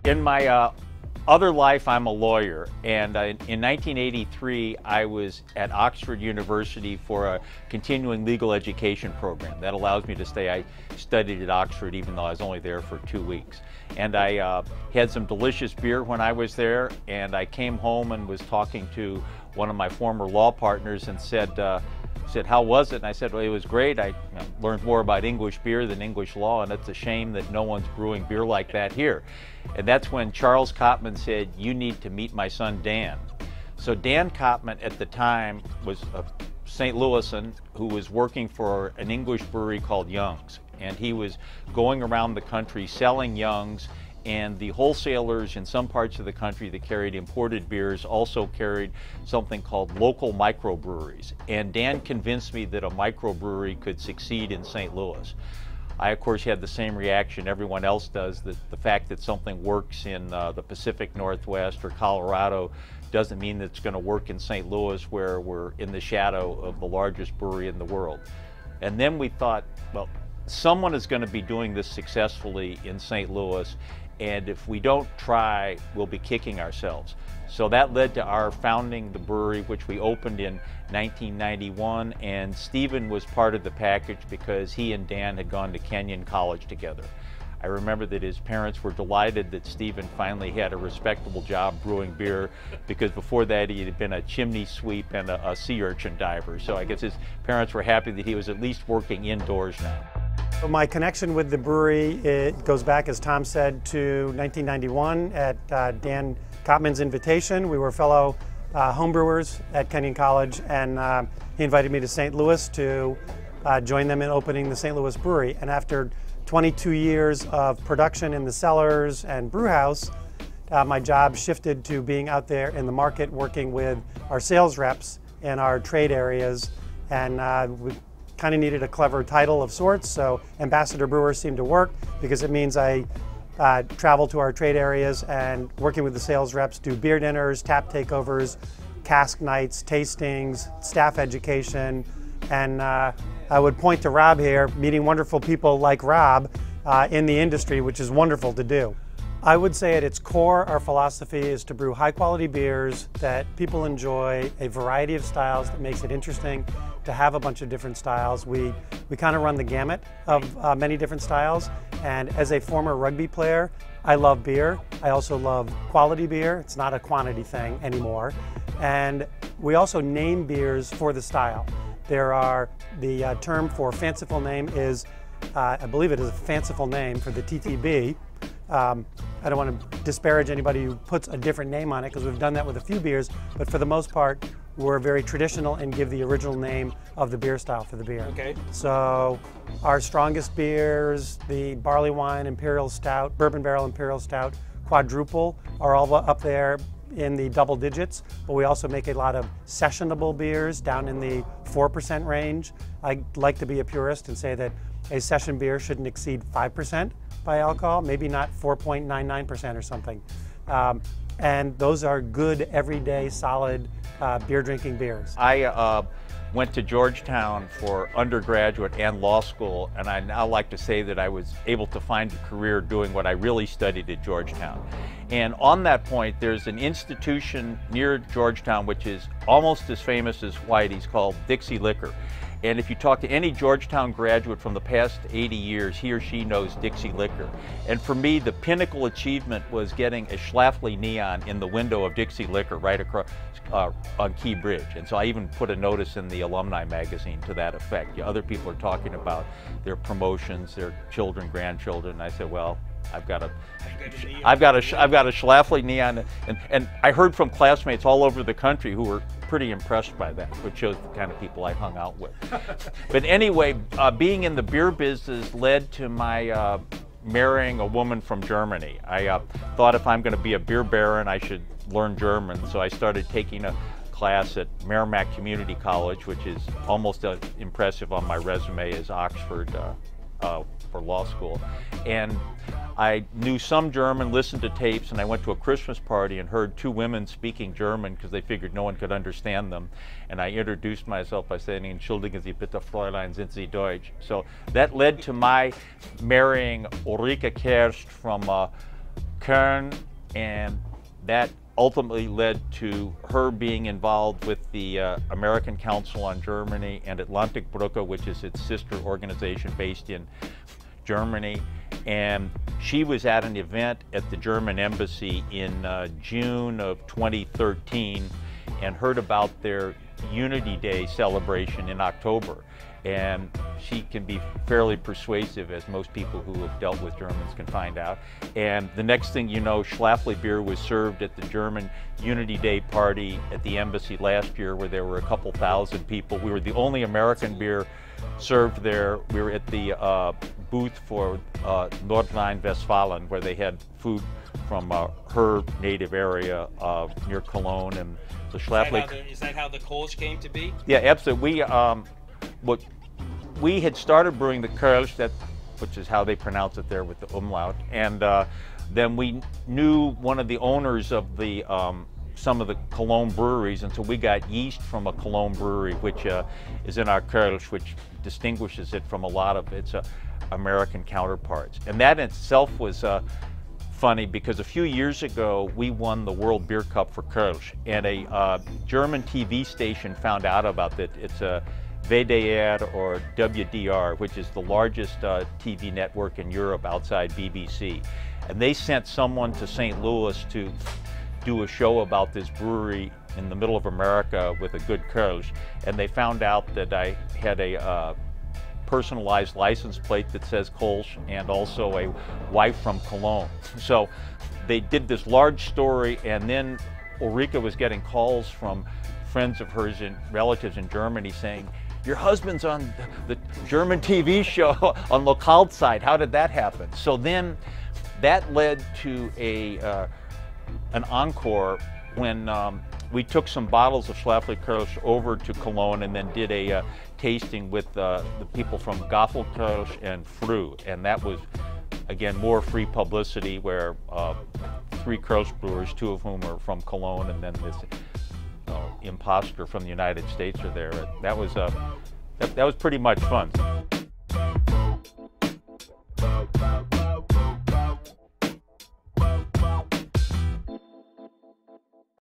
In my other life, I'm a lawyer, and in 1983, I was at Oxford University for a continuing legal education program. That allows me to stay. I studied at Oxford even though I was only there for 2 weeks. And I had some delicious beer when I was there, and I came home and was talking to one of my former law partners and said, how was it? And I said, well, it was great. I learned more about English beer than English law, and it's a shame that no one's brewing beer like that here. And that's when Charles Copman said, you need to meet my son, Dan. So Dan Copman at the time was a St. Louisan who was working for an English brewery called Young's. And he was going around the country selling Young's, and the wholesalers in some parts of the country that carried imported beers also carried something called local microbreweries. And Dan convinced me that a microbrewery could succeed in St. Louis. I, of course, had the same reaction everyone else does, that the fact that something works in the Pacific Northwest or Colorado doesn't mean that it's going to work in St. Louis, where we're in the shadow of the largest brewery in the world. And then we thought, well, someone is going to be doing this successfully in St. Louis, and if we don't try, we'll be kicking ourselves. So that led to our founding the brewery, which we opened in 1991, and Stephen was part of the package because he and Dan had gone to Kenyon College together. I remember that his parents were delighted that Stephen finally had a respectable job brewing beer, because before that he had been a chimney sweep and a sea urchin diver. So I guess his parents were happy that he was at least working indoors now. My connection with the brewery, it goes back, as Tom said, to 1991 at Dan Copman's invitation. We were fellow homebrewers at Kenyon College, and he invited me to St. Louis to join them in opening the St. Louis Brewery. And after 22 years of production in the cellars and brew house, my job shifted to being out there in the market working with our sales reps in our trade areas, and we kind of needed a clever title of sorts, so Ambassador Brewer seemed to work, because it means I travel to our trade areas and, working with the sales reps, do beer dinners, tap takeovers, cask nights, tastings, staff education, and I would point to Rob here, meeting wonderful people like Rob in the industry, which is wonderful to do. I would say at its core, our philosophy is to brew high quality beers that people enjoy, a variety of styles that makes it interesting to have a bunch of different styles. We kind of run the gamut of many different styles, and as a former rugby player, I love beer. I also love quality beer. It's not a quantity thing anymore. And we also name beers for the style. There are, the term for fanciful name is, I believe it is a fanciful name for the TTB. I don't want to disparage anybody who puts a different name on it, because we've done that with a few beers, but for the most part, we're very traditional and give the original name of the beer style for the beer. Okay. So our strongest beers, the barley wine Imperial Stout, bourbon barrel Imperial Stout, quadruple, are all up there in the double digits, but we also make a lot of sessionable beers down in the 4% range. I like to be a purist and say that a session beer shouldn't exceed 5% by alcohol, maybe not 4.99% or something. And those are good, everyday, solid beer drinking beers. I went to Georgetown for undergraduate and law school, and I now like to say that I was able to find a career doing what I really studied at Georgetown. And on that point, there's an institution near Georgetown which is almost as famous as Whitey's, called Dixie Liquor. And if you talk to any Georgetown graduate from the past 80 years, he or she knows Dixie Liquor. And for me, the pinnacle achievement was getting a Schlafly neon in the window of Dixie Liquor right across on Key Bridge. And so I even put a notice in the alumni magazine to that effect. Other people are talking about their promotions, their children, grandchildren. And I said, well, I've got a Schlafly neon, and I heard from classmates all over the country who were pretty impressed by that, which shows the kind of people I hung out with. But anyway, being in the beer business led to my marrying a woman from Germany. I thought if I'm going to be a beer baron, I should learn German, so I started taking a class at Merrimack Community College, which is almost as impressive on my resume as Oxford for law school. And I knew some German, listened to tapes, and I went to a Christmas party and heard two women speaking German because they figured no one could understand them. And I introduced myself by saying, "Entschuldigen Sie bitte, Fräulein, sind Sie Deutsch?" So that led to my marrying Ulrike Kerst from Kern, and that ultimately led to her being involved with the American Council on Germany and Atlantic Brücke, which is its sister organization based in Germany. And she was at an event at the German embassy in June of 2013 and heard about their Unity Day celebration in October. And she can be fairly persuasive, as most people who have dealt with Germans can find out. And the next thing you know, Schlafly beer was served at the German Unity Day party at the embassy last year, where there were a couple thousand people. We were the only American beer served there. We were at the booth for Nordrhein-Westfalen, where they had food from her native area near Cologne. And the Schlafly. Is that how the Kolsch came to be? Yeah, absolutely. We had started brewing the Kölsch, which is how they pronounce it there with the umlaut, and then we knew one of the owners of the some of the Cologne breweries, and so we got yeast from a Cologne brewery, which is in our Kölsch, which distinguishes it from a lot of its American counterparts. And that in itself was funny, because a few years ago we won the World Beer Cup for Kölsch, and a German TV station found out about it. It's a WDR or WDR, which is the largest TV network in Europe outside BBC. And they sent someone to St. Louis to do a show about this brewery in the middle of America with a good Kölsch. And they found out that I had a personalized license plate that says Kolsch and also a wife from Cologne. So they did this large story, and then Ulrika was getting calls from friends of hers and relatives in Germany saying, "Your husband's on the German TV show on Lokalzeit. How did that happen?" So then that led to an encore when we took some bottles of Schlafly Kölsch over to Cologne and then did a tasting with the people from Gaffelkölsch and Fru. And that was, again, more free publicity, where 3 Kölsch brewers, 2 of whom are from Cologne, and then this imposter from the United States are there. That was pretty much fun.